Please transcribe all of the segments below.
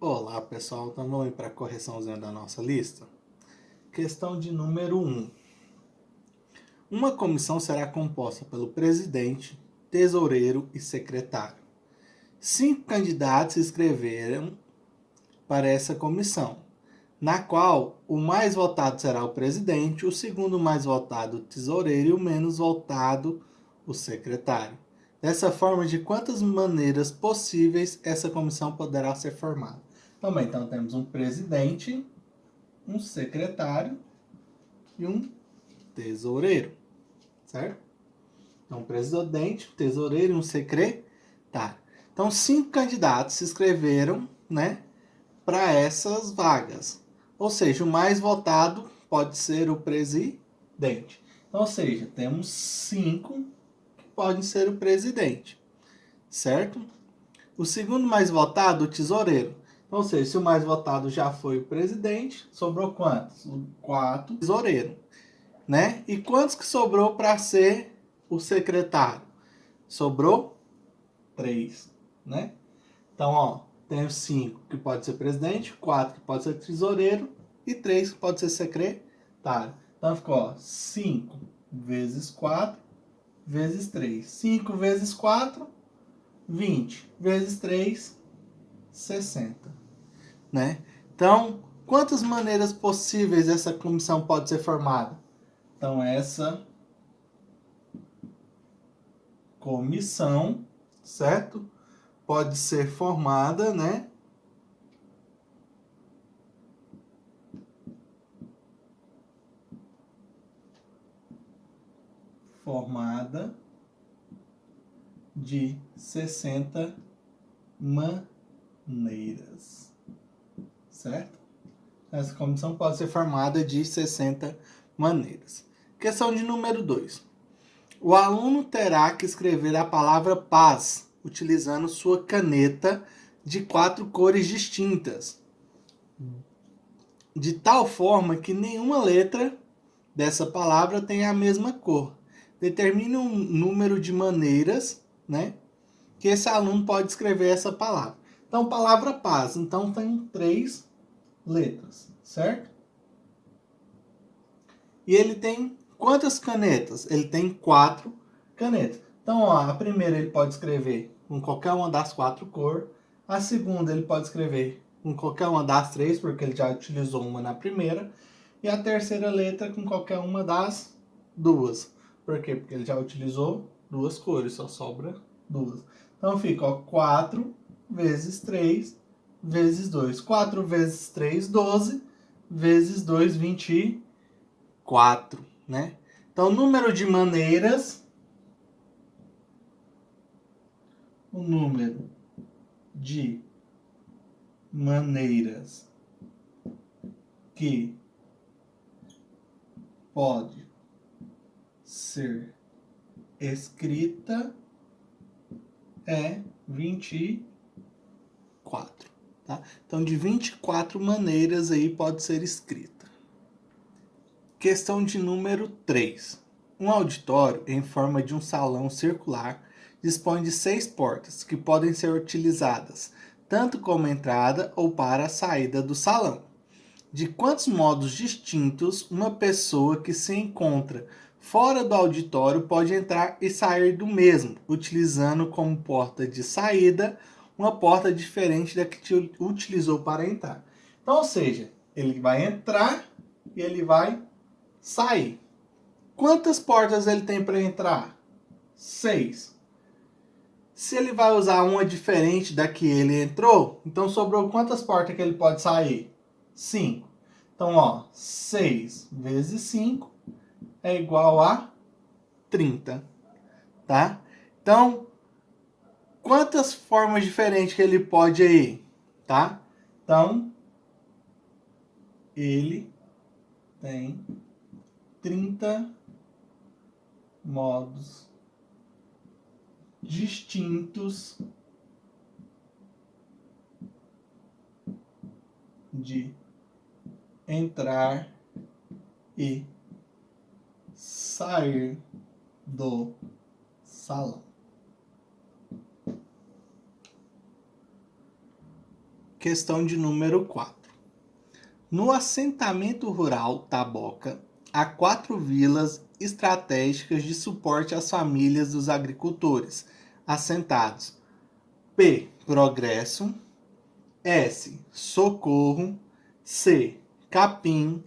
Olá pessoal, então vamos para a correçãozinha da nossa lista. Questão de número 1. Uma comissão será composta pelo presidente, tesoureiro e secretário. 5 candidatos se inscreveram para essa comissão, na qual o mais votado será o presidente, o segundo mais votado o tesoureiro e o menos votado o secretário. Dessa forma, de quantas maneiras possíveis essa comissão poderá ser formada? Também, então, temos um presidente, um secretário e um tesoureiro, certo? Então, presidente, tesoureiro e um secretário. Então, 5 candidatos se inscreveram, né, para essas vagas. Ou seja, o mais votado pode ser o presidente. Então, ou seja, temos 5 que podem ser o presidente, certo? O segundo mais votado, o tesoureiro. Então, ou seja, se o mais votado já foi o presidente, sobrou quantos? 4 tesoureiro, né? E quantos que sobrou para ser o secretário? Sobrou 3, né? Então, ó, tem 5 que pode ser presidente, 4 que pode ser tesoureiro e 3 que pode ser secretário. Então, ficou, ó, 5 vezes 4 vezes 3. 5 vezes 4, 20. Vezes 3, 60. Né? Então, quantas maneiras possíveis essa comissão pode ser formada? Então, essa comissão, certo? Pode ser formada, né? Formada de 60 maneiras, certo? Essa comissão pode ser formada de 60 maneiras. Questão de número 2. O aluno terá que escrever a palavra paz utilizando sua caneta de 4 cores distintas, de tal forma que nenhuma letra dessa palavra tenha a mesma cor. Determine um número de maneiras, né, que esse aluno pode escrever essa palavra. Então, palavra paz. Então, tem 3 letras, certo? E ele tem quantas canetas? Ele tem 4 canetas. Então, ó, a primeira ele pode escrever com qualquer uma das 4 cores. A segunda ele pode escrever com qualquer uma das 3, porque ele já utilizou uma na primeira. E a terceira letra com qualquer uma das 2. Por quê? Porque ele já utilizou 2 cores, só sobra 2. Então fica, ó, 4 vezes 3 vezes 2. 4 vezes 3, 12. Vezes 2, 24, né? Então, número de maneiras, o número de maneiras que pode ser escrita é 24, tá? Então, de 24 maneiras aí pode ser escrita. Questão de número 3. Um auditório em forma de um salão circular dispõe de 6 portas que podem ser utilizadas tanto como entrada ou para a saída do salão. De quantos modos distintos uma pessoa que se encontra fora do auditório pode entrar e sair do mesmo, utilizando como porta de saída uma porta diferente da que utilizou para entrar? Então, ou seja, ele vai entrar e ele vai sair. Quantas portas ele tem para entrar? 6. Se ele vai usar uma diferente da que ele entrou, então sobrou quantas portas que ele pode sair? 5. Então, ó, 6 vezes 5 é igual a 30, tá? Então, quantas formas diferentes que ele pode ir, tá? Então, ele tem 30 modos distintos de entrar e sair do salão. Questão de número 4. No assentamento rural Taboca, há 4 vilas estratégicas de suporte às famílias dos agricultores assentados. P. Progresso. S. Socorro. C. Capim.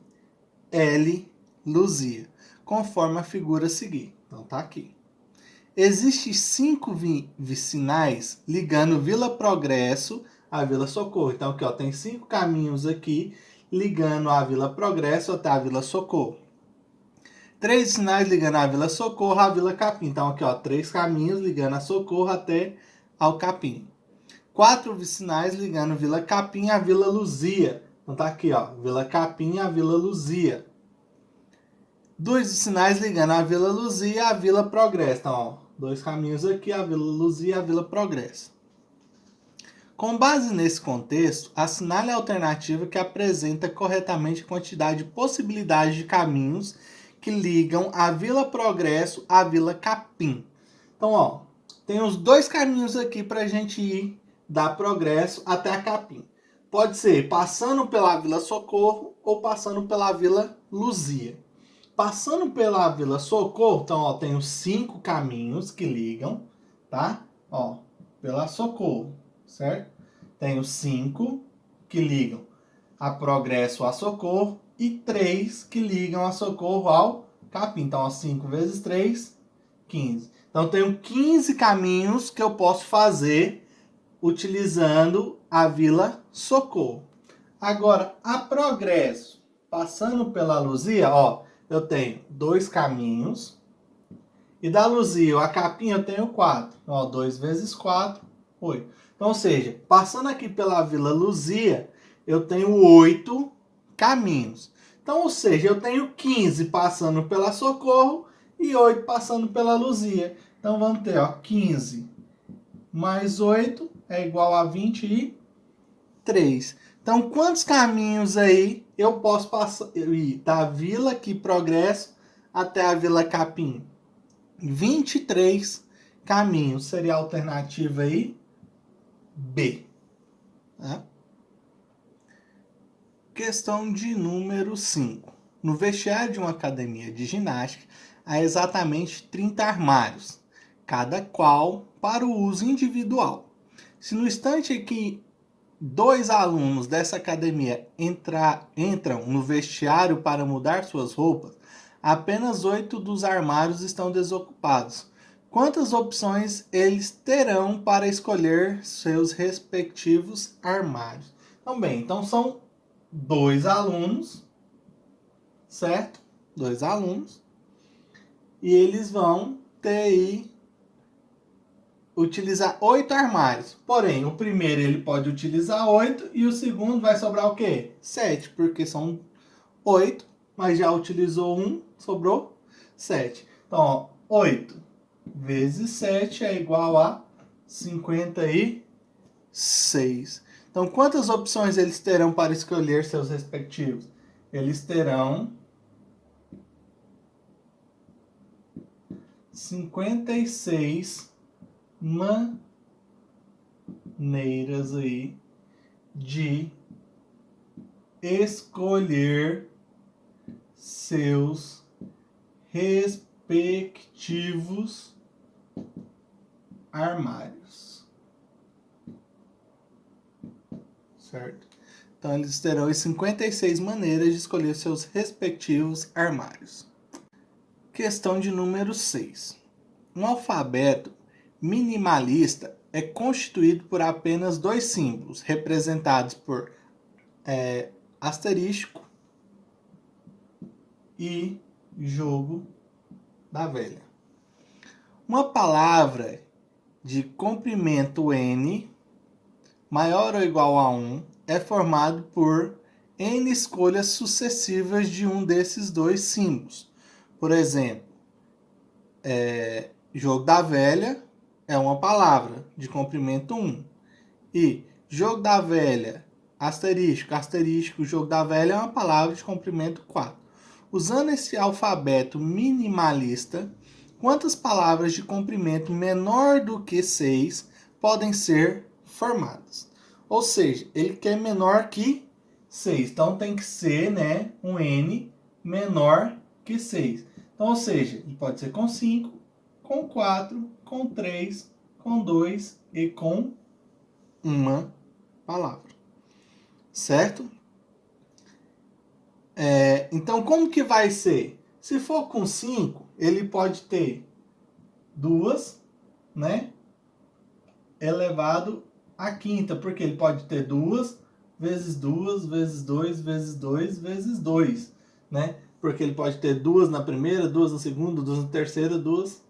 L. Luzia. Conforme a figura a seguir. Então tá aqui. Existem 5 vicinais ligando Vila Progresso à Vila Socorro. Então aqui, ó, tem 5 caminhos aqui ligando a Vila Progresso até a Vila Socorro. 3 vicinais ligando a Vila Socorro à Vila Capim. Então aqui, ó, 3 caminhos ligando a Socorro até ao Capim. 4 vicinais ligando Vila Capim à Vila Luzia. Então tá aqui, ó, Vila Capim à Vila Luzia. 2 vicinais ligando a Vila Luzia à Vila Progresso. Então, ó, 2 caminhos aqui, a Vila Luzia e a Vila Progresso. Com base nesse contexto, assinale a alternativa que apresenta corretamente a quantidade de possibilidades de caminhos que ligam a Vila Progresso à Vila Capim. Então, ó, tem os 2 caminhos aqui para a gente ir da Progresso até a Capim. Pode ser passando pela Vila Socorro ou passando pela Vila Luzia. Passando pela Vila Socorro, então, ó, tem os 5 caminhos que ligam, tá? Ó, pela Socorro, certo? Tem os 5 que ligam a Progresso a Socorro e 3 que ligam a Socorro ao Capim. Então, ó, 5 vezes 3, 15. Então, tenho 15 caminhos que eu posso fazer utilizando a Vila Socorro. Agora, a Progresso, passando pela Luzia, ó, eu tenho 2 caminhos. E da Luzia a Capim eu tenho 4. Ó, 2 vezes 4, 8. Então, ou seja, passando aqui pela Vila Luzia, eu tenho 8 caminhos. Então, ou seja, eu tenho 15 passando pela Socorro e 8 passando pela Luzia. Então, vamos ter, ó, 15 mais 8 é igual a 23. Então, quantos caminhos aí eu posso passar ir da Vila aqui Progresso até a Vila Capim? 23 caminhos. Seria a alternativa aí B. Tá? Questão de número 5. No vestiário de uma academia de ginástica, há exatamente 30 armários, cada qual para o uso individual. Se no instante em que 2 alunos dessa academia entram no vestiário para mudar suas roupas, apenas 8 dos armários estão desocupados. Quantas opções eles terão para escolher seus respectivos armários? Então, bem, então são 2 alunos, certo? 2 alunos. E eles vão ter aí utilizar 8 armários. Porém, o primeiro ele pode utilizar 8 e o segundo vai sobrar o quê? 7, porque são 8, mas já utilizou 1, sobrou 7. Então, ó, 8 vezes 7 é igual a 56. Então, quantas opções eles terão para escolher seus respectivos? Eles terão 56 maneiras aí de escolher seus respectivos armários. Certo? Então, eles terão as 56 maneiras de escolher seus respectivos armários. Questão de número 6. Um alfabeto minimalista é constituído por apenas 2 símbolos, representados por asterisco e jogo da velha. Uma palavra de comprimento N maior ou igual a 1 é formado por N escolhas sucessivas de um desses 2 símbolos. Por exemplo, jogo da velha é uma palavra de comprimento 1. E jogo da velha, asterisco, asterisco, jogo da velha é uma palavra de comprimento 4. Usando esse alfabeto minimalista, quantas palavras de comprimento menor do que 6 podem ser formadas? Ou seja, ele quer menor que 6. Então tem que ser, né, um N menor que 6. Então, ou seja, ele pode ser com 5, com 4, com 3, com 2 e com uma palavra. Certo? Então, como que vai ser? Se for com 5, ele pode ter 2, né, elevado à quinta, porque ele pode ter 2 vezes 2 vezes 2 vezes 2 vezes 2, né? Porque ele pode ter 2 na primeira, 2 na segunda, 2 na terceira, 2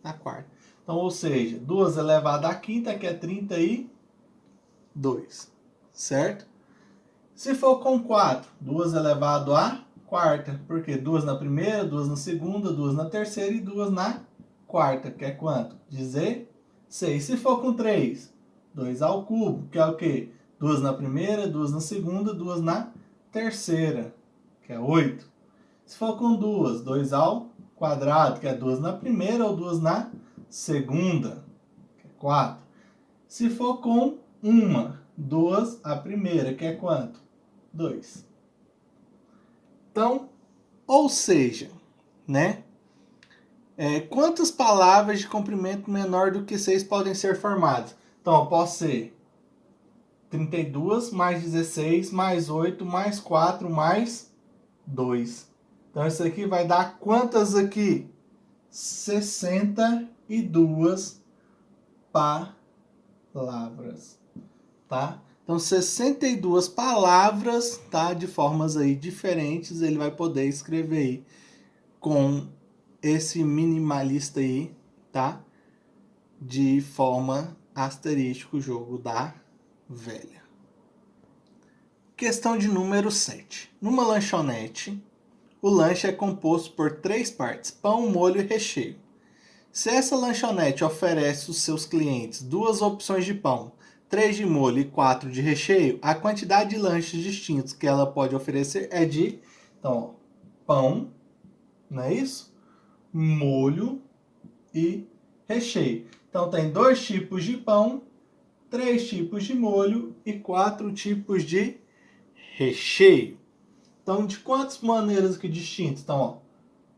na quarta. Então, ou seja, 2 elevado à quinta, que é 32, certo? Se for com 4, 2 elevado à quarta, porque 2 na primeira, 2 na segunda, 2 na terceira e 2 na quarta, que é quanto? 16. Se for com 3, 2 ao cubo, que é o quê? 2 na primeira, 2 na segunda, 2 na terceira, que é 8. Se for com 2, 2 ao quadrado, que é 2 na primeira ou 2 na segunda, que é 4. Se for com 1, 2 a primeira, que é quanto? 2. Então, ou seja, né? Quantas palavras de comprimento menor do que 6 podem ser formadas? Então, eu posso ser 32 mais 16 mais 8 mais 4 mais 2. Então, isso aqui vai dar quantas aqui? 62 palavras, tá? Então, 62 palavras, tá? De formas aí diferentes, ele vai poder escrever aí com esse minimalista aí, tá? De forma asterístico, o jogo da velha. Questão de número 7. Numa lanchonete, o lanche é composto por 3 partes: pão, molho e recheio. Se essa lanchonete oferece aos seus clientes 2 opções de pão, 3 de molho e 4 de recheio, a quantidade de lanches distintos que ela pode oferecer é de, então, pão, não é isso? Molho e recheio. Então tem 2 tipos de pão, 3 tipos de molho e 4 tipos de recheio. Então, de quantas maneiras aqui distintas? Então, ó,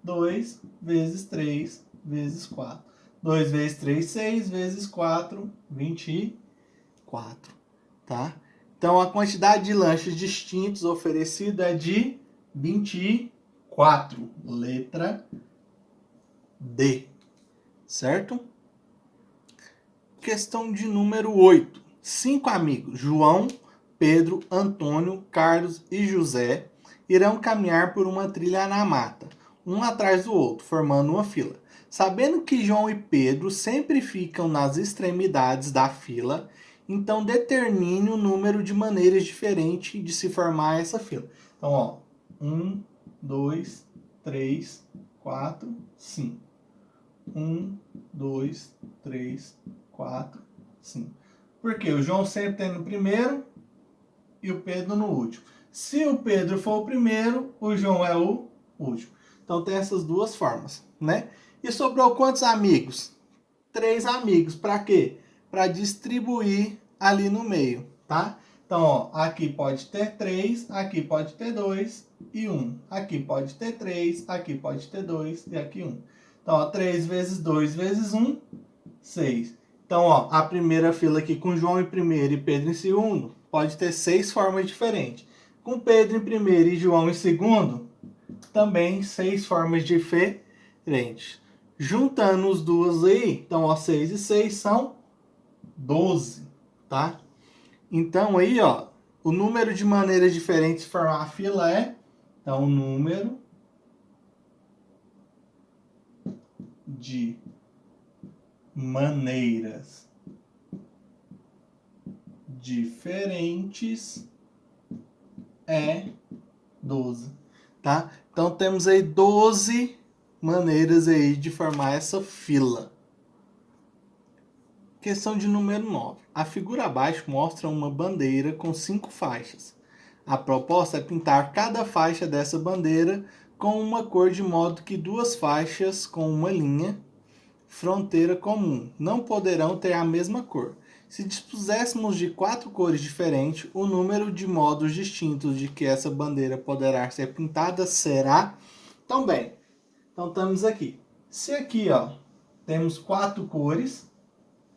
2 vezes 3 vezes 4. 2 vezes 3, 6 vezes 4, 24. Tá? Então, a quantidade de lanches distintos oferecida é de 24. Letra D. Certo? Questão de número 8. 5 amigos, João, Pedro, Antônio, Carlos e José, irão caminhar por uma trilha na mata, um atrás do outro, formando uma fila. Sabendo que João e Pedro sempre ficam nas extremidades da fila, então determine o número de maneiras diferentes de se formar essa fila. Então, ó, 1, 2, 3, 4, 5. 1, 2, 3, 4, 5. Porque o João sempre tem no primeiro e o Pedro no último. Se o Pedro for o primeiro, o João é o último. Então tem essas duas formas, né? E sobrou quantos amigos? 3 amigos. Para quê? Para distribuir ali no meio, tá? Então, ó, aqui pode ter 3, aqui pode ter 2 e 1. Aqui pode ter 3, aqui pode ter 2 e aqui 1. Então, ó, 3 vezes 2 vezes 1, 6. Então, ó, a primeira fila aqui com João em primeiro e Pedro em segundo pode ter 6 formas diferentes. Com Pedro em primeiro e João em segundo, também 6 formas diferentes. Juntando os duas aí, então, ó, 6 e 6 são 12, tá? Então, aí, ó, o número de maneiras diferentes de formar a fila é, então, o número de maneiras diferentes é 12, tá? Então temos aí 12 maneiras aí de formar essa fila. Questão de número 9. A figura abaixo mostra uma bandeira com 5 faixas. A proposta é pintar cada faixa dessa bandeira com uma cor de modo que 2 faixas com uma linha fronteira comum não poderão ter a mesma cor. Se dispuséssemos de 4 cores diferentes, o número de modos distintos de que essa bandeira poderá ser pintada será... Então, bem, então estamos aqui. Se aqui, ó, temos 4 cores,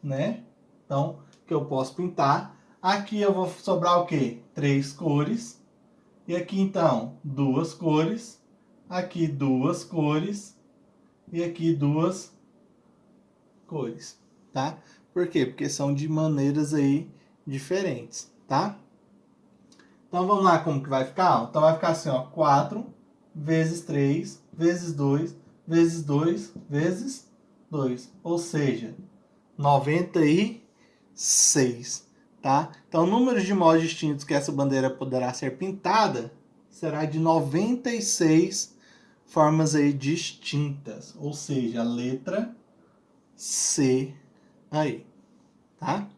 né? Então, que eu posso pintar. Aqui eu vou sobrar o quê? 3 cores. E aqui, então, 2 cores. Aqui, 2 cores. E aqui, 2 cores, tá? Por quê? Porque são de maneiras aí diferentes, tá? Então, vamos lá como que vai ficar? Então, vai ficar assim, ó. 4 vezes 3 vezes 2 vezes 2 vezes 2. Ou seja, 96, tá? Então, o número de modos distintos que essa bandeira poderá ser pintada será de 96 formas aí distintas. Ou seja, a letra C aí, tá?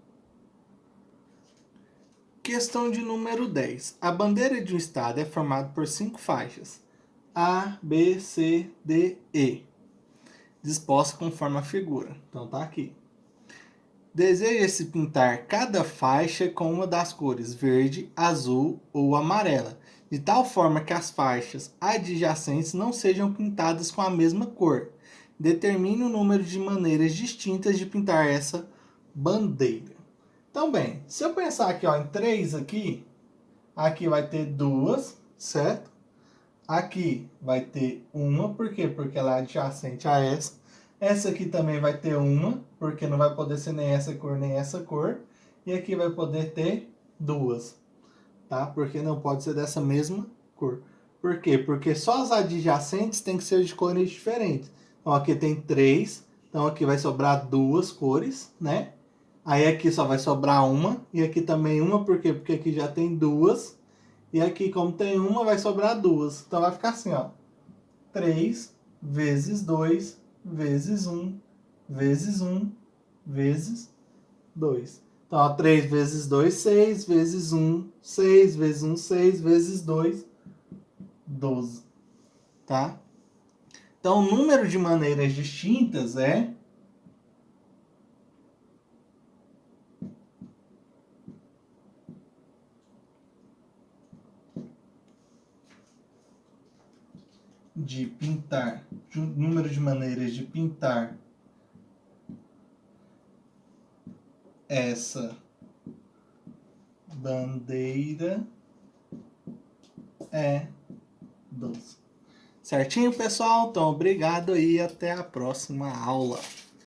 Questão de número 10. A bandeira de um estado é formada por 5 faixas. A, B, C, D, E. Disposta conforme a figura. Então tá aqui. Deseja-se pintar cada faixa com uma das cores verde, azul ou amarela, de tal forma que as faixas adjacentes não sejam pintadas com a mesma cor. Determine o número de maneiras distintas de pintar essa bandeira. Então, bem, se eu pensar aqui, ó, em 3 aqui vai ter 2, certo? Aqui vai ter uma, por quê? Porque ela é adjacente a essa. Essa aqui também vai ter uma, porque não vai poder ser nem essa cor, nem essa cor. E aqui vai poder ter 2, tá? Porque não pode ser dessa mesma cor. Por quê? Porque só as adjacentes tem que ser de cores diferentes. Então aqui tem 3, então aqui vai sobrar 2 cores, né? Aí aqui só vai sobrar uma, e aqui também uma, por quê? Porque aqui já tem 2. E aqui, como tem uma, vai sobrar 2. Então vai ficar assim, ó. 3 vezes 2 vezes 1 vezes 1 vezes 2. Então, ó, 3 vezes 2, 6 vezes 1, 6 vezes 1, 6 vezes 2, 12. Tá? Então, o número de maneiras distintas é... de pintar, número de maneiras de pintar essa bandeira é 12. Certinho, pessoal? Então, obrigado e até a próxima aula.